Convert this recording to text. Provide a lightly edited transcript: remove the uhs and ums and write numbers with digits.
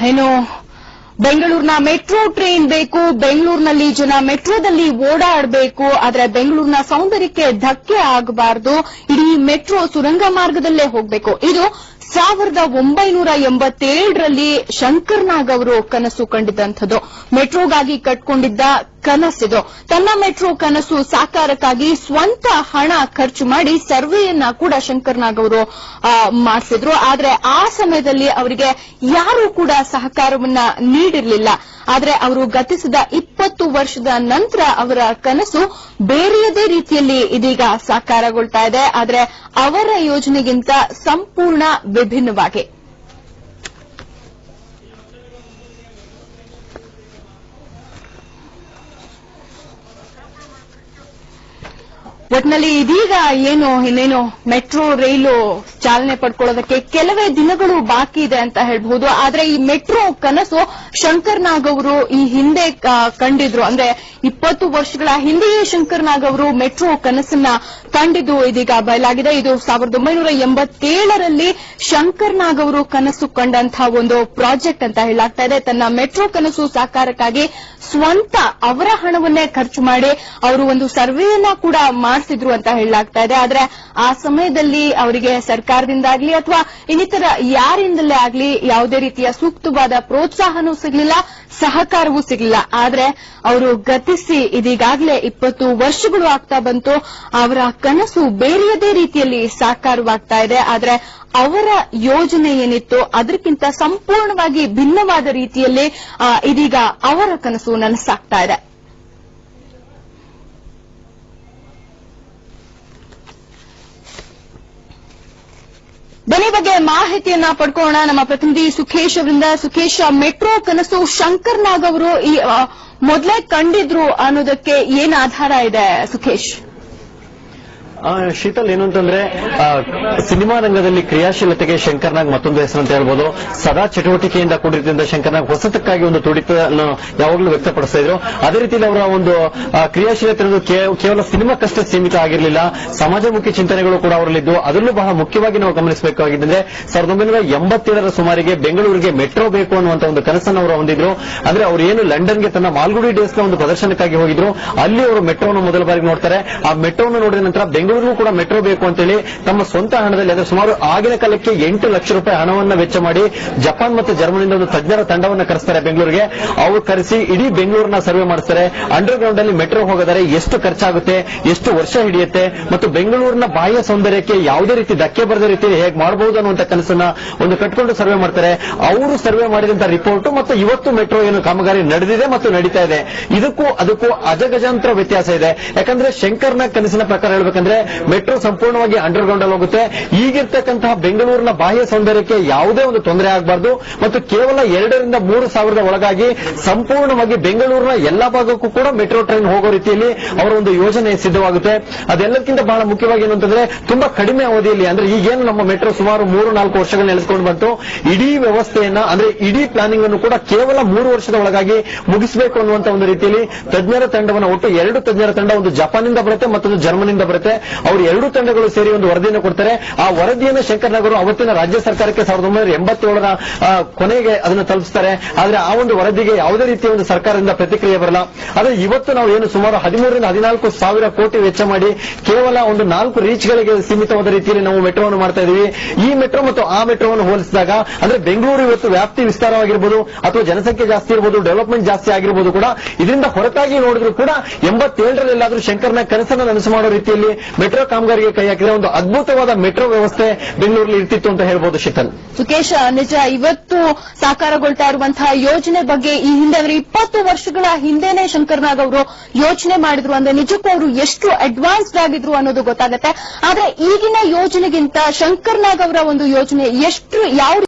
ಏನು ಬೆಂಗಳೂರಿನ metro train ಬೇಕು, ಬೆಂಗಳೂರಿನಲ್ಲಿ ಜನ ಮೆಟ್ರೋದಲ್ಲಿ ಓಡಾಡಬೇಕು, ಆದರೆ ಬೆಂಗಳೂರಿನ ಸೌಂದರ್ಯಕ್ಕೆ ಧಕ್ಕೆ ಆಗಬಾರದು, ಇಡೀ ಮೆಟ್ರೋ ಸುರಂಗ ಮಾರ್ಗದಲ್ಲೇ ಹೋಗಬೇಕು. ಇದು 1987ರಲ್ಲಿ ಶಂಕರ್ ನಾಗ್ ಅವರು ಕನಸು ಕಂಡಿದ್ದಂಥದ್ದು. ಮೆಟ್ರೋಗಾಗಿ ಕಟ್ಕೊಂಡಿದ್ದ ಕನಸಿದು. ತನ್ನ ಮೆಟ್ರೋ ಕನಸು ಸಾಕಾರಕ್ಕಾಗಿ ಸ್ವಂತ ಹಣ ಖರ್ಚು ಮಾಡಿ ಸರ್ವೆಯನ್ನ ಕೂಡ ಶಂಕರ್ ನಾಗ್ ಅವರು ಮಾಡಿಸಿದ್ರು. ಆದರೆ ಆ ಸಮಯದಲ್ಲಿ ಅವರಿಗೆ ಯಾರೂ ಕೂಡ ಸಹಕಾರವನ್ನ ನೀಡಿರಲಿಲ್ಲ. ಆದರೆ ಅವರು ಗತಿಸಿದ 20 ವರ್ಷದ ನಂತರ ಅವರ ಕನಸು ಬೇರೆಯದೇ ರೀತಿಯಲ್ಲಿ ಇದೀಗ ಸಾಕಾರಗೊಳ್ತಾ ಇದೆ. ಆದರೆ ಅವರ ಯೋಜನೆಗಿಂತ ಸಂಪೂರ್ಣ ವಿಭಿನ್ನವಾಗಿ. ಒಟ್ನಲ್ಲಿ ಇದೀಗ ಇನ್ನೇನು ಮೆಟ್ರೋ ರೈಲು ಚಾಲನೆ ಪಡ್ಕೊಳ್ಳೋದಕ್ಕೆ ಕೆಲವೇ ದಿನಗಳು ಬಾಕಿ ಇದೆ ಅಂತ ಹೇಳಬಹುದು. ಆದರೆ ಈ ಮೆಟ್ರೋ ಕನಸು ಶಂಕರ್ ನಾಗ್ ಅವರು ಈ ಹಿಂದೆ ಕಂಡಿದ್ರು. ಅಂದ್ರೆ 20 ವರ್ಷಗಳ ಹಿಂದೆಯೇ ಶಂಕರ್ ನಾಗ್ ಅವರು ಮೆಟ್ರೋ ಕನಸನ್ನ ಕಂಡಿದ್ದು ಇದೀಗ ಬಯಲಾಗಿದೆ. ಇದು 1987ರಲ್ಲಿ ಶಂಕರ್ ನಾಗ್ ಅವರು ಕನಸು ಕಂಡಂತಹ ಒಂದು ಪ್ರಾಜೆಕ್ಟ್ ಅಂತ ಹೇಳಲಾಗ್ತಾ ಇದೆ. ತನ್ನ ಮೆಟ್ರೋ ಕನಸು ಸಾಕಾರಕ್ಕಾಗಿ ಸ್ವಂತ ಅವರ ಹಣವನ್ನೇ ಖರ್ಚು ಮಾಡಿ ಅವರು ಒಂದು ಸರ್ವೆಯನ್ನ ಕೂಡ ಮಾಡಿಸಿದ್ರು ಅಂತ ಹೇಳಲಾಗ್ತಾ ಇದೆ. ಆದರೆ ಆ ಸಮಯದಲ್ಲಿ ಅವರಿಗೆ ಸರ್ಕಾರದಿಂದಾಗ್ಲಿ ಅಥವಾ ಇನ್ನಿತರ ಯಾರಿಂದಲೇ ಆಗ್ಲಿ ಯಾವುದೇ ರೀತಿಯ ಸೂಕ್ತವಾದ ಪ್ರೋತ್ಸಾಹನೂ ಸಿಗಲಿಲ್ಲ, ಸಹಕಾರವೂ ಸಿಗಲಿಲ್ಲ. ಆದರೆ ಅವರು ಗತಿಸಿ ಇದೀಗಾಗಲೇ 20 ವರ್ಷಗಳು ಆಗ್ತಾ ಬಂತು. ಅವರ ಕನಸು ಬೇರೆಯದೇ ರೀತಿಯಲ್ಲಿ ಸಾಕಾರವಾಗ್ತಾ ಇದೆ. ಆದರೆ ಅವರ ಯೋಜನೆ ಏನಿತ್ತು ಅದಕ್ಕಿಂತ ಸಂಪೂರ್ಣವಾಗಿ ಭಿನ್ನವಾದ ರೀತಿಯಲ್ಲಿ ಇದೀಗ ಅವರ ಕನಸು ನನಸಾಗ್ತಾ ಇದೆ. ಬನ್ನಿ ಬಗ್ಗೆ ಮಾಹಿತಿಯನ್ನ ಪಡ್ಕೊಳ್ಳೋಣ ನಮ್ಮ ಪ್ರತಿನಿಧಿ ಸುಖೇಶ್ ಅವರಿಂದ. ಸುಖೇಶ್, ಮೆಟ್ರೋ ಕನಸು ಶಂಕರ್ ನಾಗ್ ಅವರು ಮೊದಲೇ ಕಂಡಿದ್ರು ಅನ್ನೋದಕ್ಕೆ ಏನ್ ಆಧಾರ ಇದೆ ಸುಖೇಶ್? ಶೀತಲ್, ಏನು ಅಂತಂದ್ರೆ ಸಿನಿಮಾ ರಂಗದಲ್ಲಿ ಕ್ರಿಯಾಶೀಲತೆಗೆ ಶಂಕರ್ ನಾಗ್ ಮತ್ತೊಂದು ಹೆಸರು ಅಂತ ಹೇಳ್ಬೋದು. ಸದಾ ಚಟುವಟಿಕೆಯಿಂದ ಕೂಡಿದ್ರಿಂದ ಶಂಕರ್ ನಾಗ್ ಹೊಸತಕ್ಕಾಗಿ ಒಂದು ತುಡಿತವನ್ನು ಯಾವಾಗಲೂ ವ್ಯಕ್ತಪಡಿಸ್ತಾ ಇದ್ರು. ಅದೇ ರೀತಿಯಲ್ಲಿ ಅವರ ಒಂದು ಕ್ರಿಯಾಶೀಲತೆ ಕೇವಲ ಸಿನಿಮಾಕ್ಕಷ್ಟೇ ಸೀಮಿತ ಆಗಿರಲಿಲ್ಲ, ಸಮಾಜಮುಖಿ ಚಿಂತನೆಗಳು ಕೂಡ ಅವರಲ್ಲಿದ್ದು. ಅದರಲ್ಲೂ ಬಹಳ ಮುಖ್ಯವಾಗಿ ನಾವು ಗಮನಿಸಬೇಕಾಗಿದ್ದರೆ 1987ರ ಸುಮಾರಿಗೆ ಬೆಂಗಳೂರಿಗೆ ಮೆಟ್ರೋ ಬೇಕು ಅನ್ನುವಂತ ಒಂದು ಕನಸನ್ನು ಅವರು ಹೊಂದಿದ್ರು. ಅಂದ್ರೆ ಅವರು ಏನು ಲಂಡನ್ಗೆ ತನ್ನ ಮಾಲ್ಗುಡಿ ಡೇಸ್ನ ಒಂದು ಪ್ರದರ್ಶನಕ್ಕಾಗಿ ಹೋಗಿದ್ರು, ಅಲ್ಲಿ ಅವರು ಮೆಟ್ರೋನ ಮೊದಲ ಬಾರಿಗೆ ನೋಡ್ತಾರೆ. ಆ ಮೆಟ್ರೋನ ನೋಡಿದ ನಂತರ ಬೆಂಗಳೂರಿಗೂ ಕೂಡ ಮೆಟ್ರೋ ಬೇಕು ಅಂತೇಳಿ ತಮ್ಮ ಸ್ವಂತ ಹಣದಲ್ಲಿ, ಅಂದ್ರೆ ಸುಮಾರು ಆಗಿನ ಕಾಲಕ್ಕೆ 8 ಲಕ್ಷ ರೂಪಾಯಿ ಹಣವನ್ನು ವೆಚ್ಚ ಮಾಡಿ ಜಪಾನ್ ಮತ್ತು ಜರ್ಮನಿಯಿಂದ ಒಂದು ತಜ್ಞರ ತಂಡವನ್ನು ಕರೆಸ್ತಾರೆ ಬೆಂಗಳೂರಿಗೆ. ಅವರು ಕರೆಸಿ ಇಡೀ ಬೆಂಗಳೂರನ್ನ ಸರ್ವೆ ಮಾಡಿಸ್ತಾರೆ. ಅಂಡರ್ ಗ್ರೌಂಡ್ ಅಲ್ಲಿ ಮೆಟ್ರೋ ಹೋಗೋದಾರೆ ಎಷ್ಟು ಖರ್ಚಾಗುತ್ತೆ, ಎಷ್ಟು ವರ್ಷ ಹಿಡಿಯುತ್ತೆ, ಮತ್ತು ಬೆಂಗಳೂರಿನ ಬಾಹ್ಯ ಸೌಂದರ್ಯಕ್ಕೆ ಯಾವುದೇ ರೀತಿ ಧಕ್ಕೆ ಬರದ ರೀತಿಯಲ್ಲಿ ಹೇಗೆ ಮಾಡಬಹುದು ಅನ್ನುವಂತ ಕನಸನ್ನ ಒಂದು ಕಟ್ಕೊಂಡು ಸರ್ವೆ ಮಾಡ್ತಾರೆ. ಅವರು ಸರ್ವೆ ಮಾಡಿದಂತ ರಿಪೋರ್ಟ್ ಮತ್ತು ಇವತ್ತು ಮೆಟ್ರೋ ಏನು ಕಾಮಗಾರಿ ನಡೆದಿದೆ ಮತ್ತು ನಡೀತಾ ಇದೆ, ಅದಕ್ಕೂ ಅಜಗಜಾಂತರ ವ್ಯತ್ಯಾಸ ಇದೆ. ಯಾಕಂದ್ರೆ ಶಂಕರ್ನ ಕನಸಿನ ಪ್ರಕಾರ ಹೇಳ್ಬೇಕಂದ್ರೆ ಮೆಟ್ರೋ ಸಂಪೂರ್ಣವಾಗಿ ಅಂಡರ್ ಗ್ರೌಂಡ್ ಅಲ್ಲಿ ಹೋಗುತ್ತೆ. ಈಗಿರ್ತಕ್ಕಂತಹ ಬೆಂಗಳೂರಿನ ಬಾಹ್ಯ ಸೌಂದರ್ಯಕ್ಕೆ ಯಾವುದೇ ಒಂದು ತೊಂದರೆ ಆಗಬಾರದು ಮತ್ತು ಕೇವಲ 2 ರಿಂದ 3 ಸಾವಿರದ ಒಳಗಾಗಿ ಸಂಪೂರ್ಣವಾಗಿ ಬೆಂಗಳೂರಿನ ಎಲ್ಲಾ ಭಾಗಕ್ಕೂ ಕೂಡ ಮೆಟ್ರೋ ಟ್ರೈನ್ ಹೋಗೋ ರೀತಿಯಲ್ಲಿ ಅವರ ಒಂದು ಯೋಜನೆ ಸಿದ್ಧವಾಗುತ್ತೆ. ಅದೆಲ್ಲಕ್ಕಿಂತ ಬಹಳ ಮುಖ್ಯವಾಗಿ ಏನು ಅಂತಂದ್ರೆ ತುಂಬಾ ಕಡಿಮೆ ಅವಧಿಯಲ್ಲಿ, ಅಂದ್ರೆ ಈಗೇನು ನಮ್ಮ ಮೆಟ್ರೋ ಸುಮಾರು 3-4 ವರ್ಷಗಳನ್ನ ನೆಲೆಸ್ಕೊಂಡು ಬಂತು, ಇಡೀ ವ್ಯವಸ್ಥೆಯನ್ನ ಅಂದ್ರೆ ಇಡೀ ಪ್ಲಾನಿಂಗ್ ಅನ್ನು ಕೂಡ ಕೇವಲ 3 ವರ್ಷದ ಒಳಗಾಗಿ ಮುಗಿಸಬೇಕು ಅನ್ನುವಂತ ಒಂದು ರೀತಿಯಲ್ಲಿ ತಜ್ಞರ ತಂಡವನ್ನು, ಒಟ್ಟು 2 ತಜ್ಞರ ತಂಡ, ಒಂದು ಜಪಾನಿಂದ ಬರುತ್ತೆ ಮತ್ತೊಂದು ಜರ್ಮನಿಯಿಂದ ಬರುತ್ತೆ, ಅವರು 2 ತಂಡಗಳು ಸೇರಿ ಒಂದು ವರದಿಯನ್ನು ಕೊಡ್ತಾರೆ. ಆ ವರದಿಯನ್ನು ಶಂಕರ್ ನಾಗ್ ಅವರು ಅವತ್ತಿನ ರಾಜ್ಯ ಸರ್ಕಾರಕ್ಕೆ 1987ರ ಕೊನೆಗೆ ಅದನ್ನು ತಲುಪಿಸ್ತಾರೆ. ಆದ್ರೆ ಆ ಒಂದು ವರದಿಗೆ ಯಾವುದೇ ರೀತಿಯ ಒಂದು ಸರ್ಕಾರದಿಂದ ಪ್ರತಿಕ್ರಿಯೆ ಬರಲ್ಲ. ಆದ್ರೆ ಇವತ್ತು ನಾವು ಏನು ಸುಮಾರು 13 ರಿಂದ 14 ಸಾವಿರ ಕೋಟಿ ವೆಚ್ಚ ಮಾಡಿ ಕೇವಲ ಒಂದು 4 ರೀಚ್ಗಳಿಗೆ ಸೀಮಿತವಾದ ರೀತಿಯಲ್ಲಿ ನಾವು ಮೆಟ್ರೋವನ್ನು ಮಾಡ್ತಾ ಇದೀವಿ. ಈ ಮೆಟ್ರೋ ಮತ್ತು ಆ ಮೆಟ್ರೋವನ್ನು ಹೋಲಿಸಿದಾಗ ಅಂದ್ರೆ ಬೆಂಗಳೂರು ಇವತ್ತು ವ್ಯಾಪ್ತಿ ವಿಸ್ತಾರವಾಗಿರ್ಬೋದು ಅಥವಾ ಜನಸಂಖ್ಯೆ ಜಾಸ್ತಿ ಇರಬಹುದು, ಡೆವಲಪ್ಮೆಂಟ್ ಜಾಸ್ತಿ ಆಗಿರಬಹುದು ಕೂಡ, ಇದರಿಂದ ಹೊರತಾಗಿ ನೋಡಿದ್ರು ಕೂಡ 87ರಲ್ಲಿ ಎಲ್ಲಾದ್ರೂ ಶಂಕರ್ನ ಕನಸನ್ನು ನನಸು ಮಾಡೋ ರೀತಿಯಲ್ಲಿ ಮೆಟ್ರೋ ಕಾಮಗಾರಿಗೆ ಕೈ ಹಾಕಿದ್ರೆ ಒಂದು ಅದ್ಭುತವಾದ ಮೆಟ್ರೋ ವ್ಯವಸ್ಥೆ ಬೆಂಗಳೂರಲ್ಲಿ ಇರ್ತಿತ್ತು ಅಂತ ಹೇಳ್ಬೋದು. ಶೀತಲ್, ಸುಖೇಶ್, ನಿಜ ಇವತ್ತು ಸಾಕಾರಗೊಳ್ತಾ ಇರುವಂತಹ ಯೋಜನೆ ಬಗ್ಗೆ ಈ ಹಿಂದೆ 20 ವರ್ಷಗಳ ಹಿಂದೆನೆ ಶಂಕರ್ ನಾಗ್ ಅವರು ಯೋಚನೆ ಮಾಡಿದ್ರು. ಅಂದ್ರೆ ನಿಜಕ್ಕೂ ಅವರು ಎಷ್ಟು ಅಡ್ವಾನ್ಸ್ಡ್ ಆಗಿದ್ರು ಅನ್ನೋದು ಗೊತ್ತಾಗುತ್ತೆ. ಆದ್ರೆ ಈಗಿನ ಯೋಜನೆಗಿಂತ ಶಂಕರ್ ನಾಗ್ ಅವರ ಒಂದು ಯೋಜನೆ ಎಷ್ಟು ಯಾವ